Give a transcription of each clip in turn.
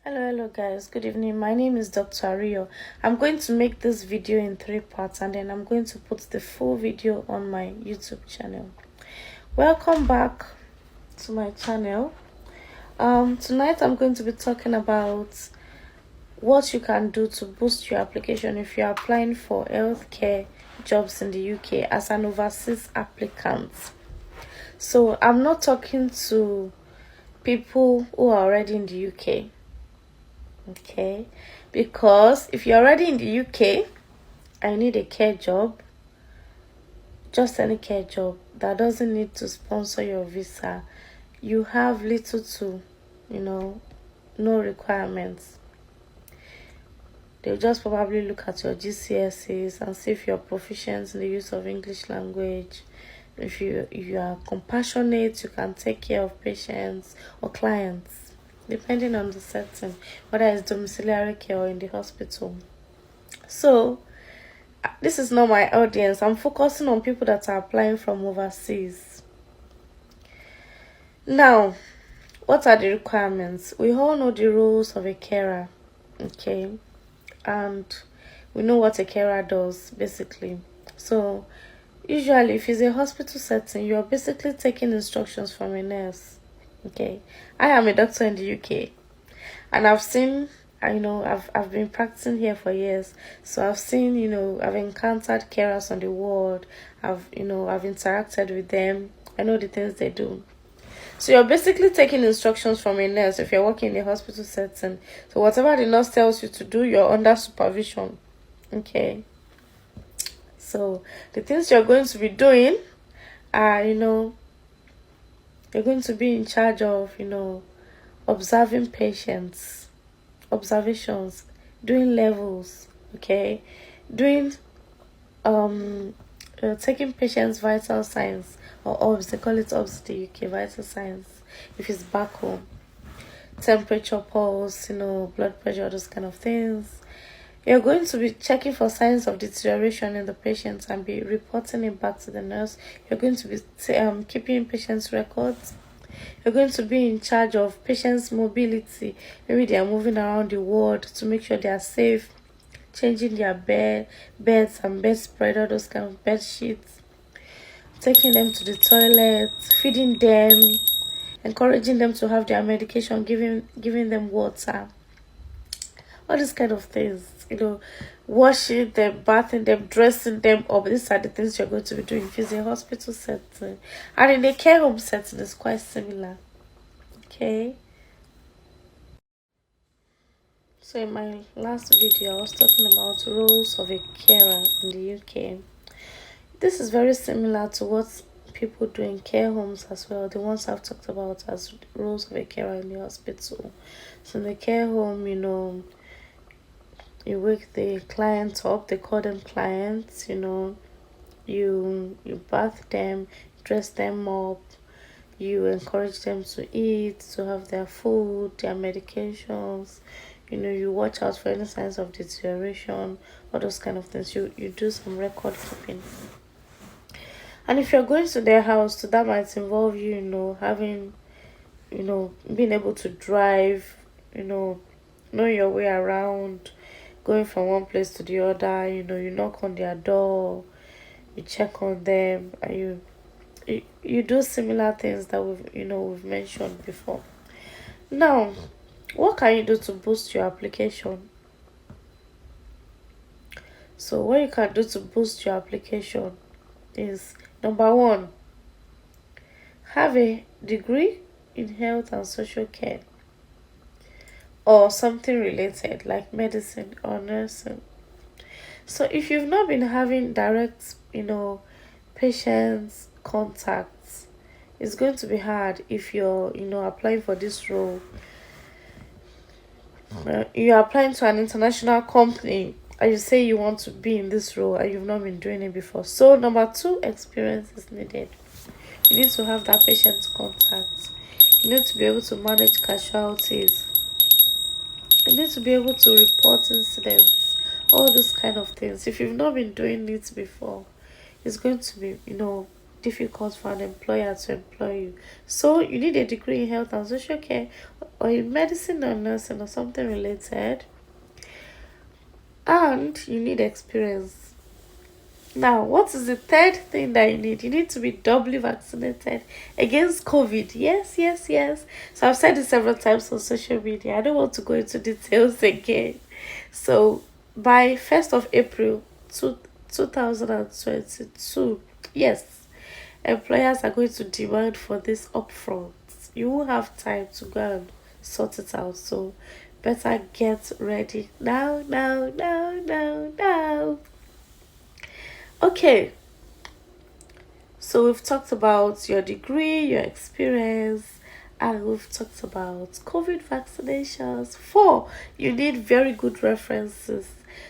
Hello guys, good evening. My name is Dr. Ario. I'm going to make this video in 3 parts and then I'm going to put the full video on my YouTube channel. Welcome back to my channel. Tonight I'm going to be talking about what you can do to boost your application if you're applying for healthcare jobs in the UK as an overseas applicant. So I'm not talking to people who are already in the UK. Okay, because if you're already in the UK and you need a care job, just any care job that doesn't need to sponsor your visa, you have little to no requirements. They'll just probably look at your GCSEs and see if you're proficient in the use of English language. If you are compassionate, you can take care of patients or clients, depending on the setting, whether it's domiciliary care or in the hospital. So this is not my audience. I'm focusing on people that are applying from overseas. Now, what are the requirements? We all know the roles of a carer, okay, and we know what a carer does basically. So usually if it's a hospital setting, you're basically taking instructions from a nurse. Okay, I am a doctor in the UK and I've been practicing here for years, so I've seen, I've encountered carers on the ward. I've interacted with them. I know the things they do. So you're basically taking instructions from a nurse if you're working in a hospital setting. So whatever the nurse tells you to do, you're under supervision. Okay, so the things you're going to be doing are, you're going to be in charge of, observing patients, observations, doing levels, okay, doing taking patients vital signs, or OBS, they call it OBS in the UK, vital signs if it's back home, temperature, pulse, blood pressure, those kind of things. You're going to be checking for signs of deterioration in the patient and be reporting it back to the nurse. You're going to be keeping patients' records. You're going to be in charge of patients' mobility. Maybe they are moving around the ward to make sure they are safe, changing their beds and bed spread, all those kind of bed sheets, taking them to the toilet, feeding them, encouraging them to have their medication, giving them water, all these kind of things, washing them, bathing them, dressing them up. These are the things you're going to be doing if it's a hospital setting. And in a care home setting, it's quite similar. Okay, so in my last video I was talking about roles of a carer in the UK. This is very similar to what people do in care homes as well, the ones I've talked about as roles of a carer in the hospital. So in the care home, you wake the clients up, they call them clients, you bath them, dress them up, you encourage them to eat, to have their food, their medications, you watch out for any signs of deterioration, all those kind of things. You do some record keeping. And if you're going to their house, so that might involve having, being able to drive, know your way around, going from one place to the other. You knock on their door, you check on them, and you do similar things that we've mentioned before. Now, what can you do to boost your application? So what you can do to boost your application is, number one, have a degree in health and social care or something related like medicine or nursing. So if you've not been having direct, patients contacts, it's going to be hard if you're, applying for this role. You're applying to an international company and you say you want to be in this role and you've not been doing it before. So number two, experience is needed. You need to have that patient contact. You need to be able to manage casualties. You need to be able to report incidents, all these kind of things. If you've not been doing it before, it's going to be, difficult for an employer to employ you. So you need a degree in health and social care, or in medicine or nursing or something related, and you need experience. Now, what is the third thing that you need? You need to be doubly vaccinated against COVID. Yes, yes, yes. So I've said it several times on social media. I don't want to go into details again. So by 1st of April 2022, yes, employers are going to demand for this upfront. You will have time to go and sort it out. So better get ready now, now, now, now, now. Okay, so we've talked about your degree, your experience, and we've talked about COVID vaccinations. Four, you need very good references.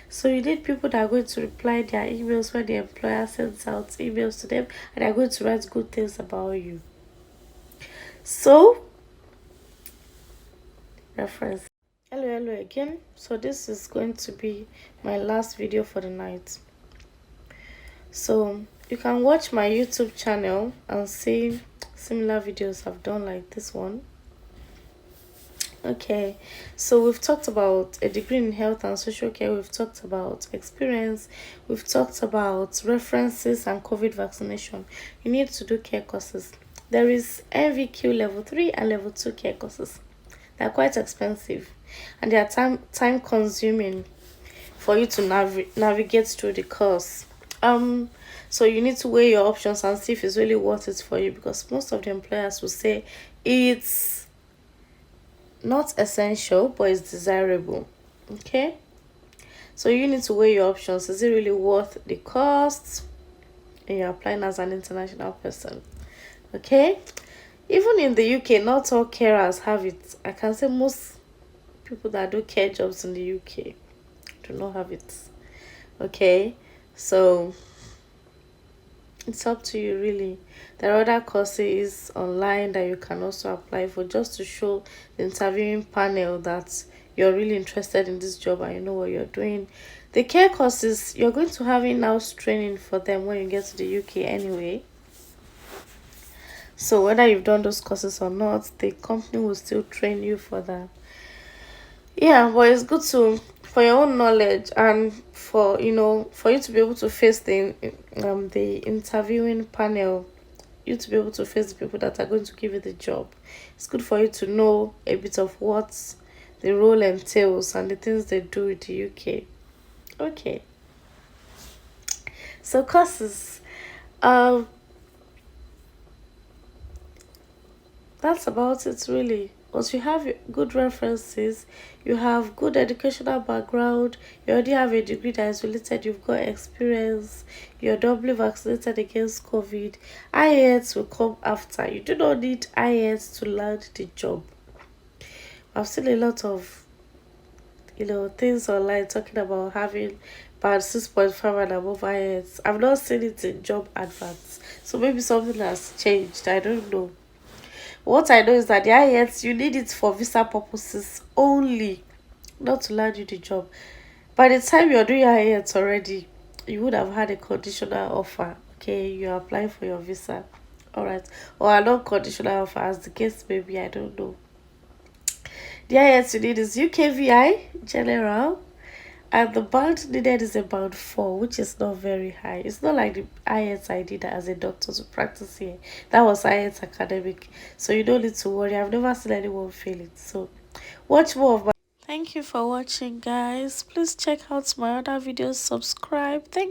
So you need people that are going to reply their emails when the employer sends out emails to them, and are going to write good things about you. So, reference. Hello again. So this is going to be my last video for the night. So you can watch my YouTube channel and see similar videos I've done like this one. Okay, so we've talked about a degree in health and social care, we've talked about experience, we've talked about references and COVID vaccination. You need to do care courses. There is NVQ level 3 and level 2 care courses. They're quite expensive and they are time consuming for you to navigate through the course. So you need to weigh your options and see if it's really worth it for you, because most of the employers will say it's not essential but it's desirable. Okay, so you need to weigh your options. Is it really worth the cost? And you're applying as an international person. Okay, even in the UK, not all carers have it. I can say most people that do care jobs in the UK do not have it. Okay, so it's up to you really. There are other courses online that you can also apply for, just to show the interviewing panel that you're really interested in this job and you know what you're doing. The care courses, you're going to have in-house training for them when you get to the UK anyway. So whether you've done those courses or not, the company will still train you for that. Yeah, but it's good to, for your own knowledge, and for for you to be able to face the interviewing panel, you to be able to face the people that are going to give you the job. It's good for you to know a bit of what the role entails and the things they do in the UK. Okay, so courses, um that's about it really. Once you have good references, you have good educational background, you already have a degree that is related, you've got experience, you're doubly vaccinated against COVID, IELTS will come after. You do not need IELTS to land the job. I've seen a lot of things online talking about having band 6.5 and above IELTS. I've not seen it in job adverts, so maybe something has changed, I don't know. What I know is that the IELTS, you need it for visa purposes only, not to land you the job. By the time you're doing IELTS already, you would have had a conditional offer. Okay, you're applying for your visa. Alright. Or a non-conditional offer, as the case may be, I don't know. The IELTS you need is UKVI General, and the band needed is about 4, which is not very high. It's not like the IELTS I did as a doctor to practice here. That was IELTS academic, so you don't need to worry. I've never seen anyone fail it. So watch more of my. Thank you for watching, guys. Please check out my other videos, subscribe. Thank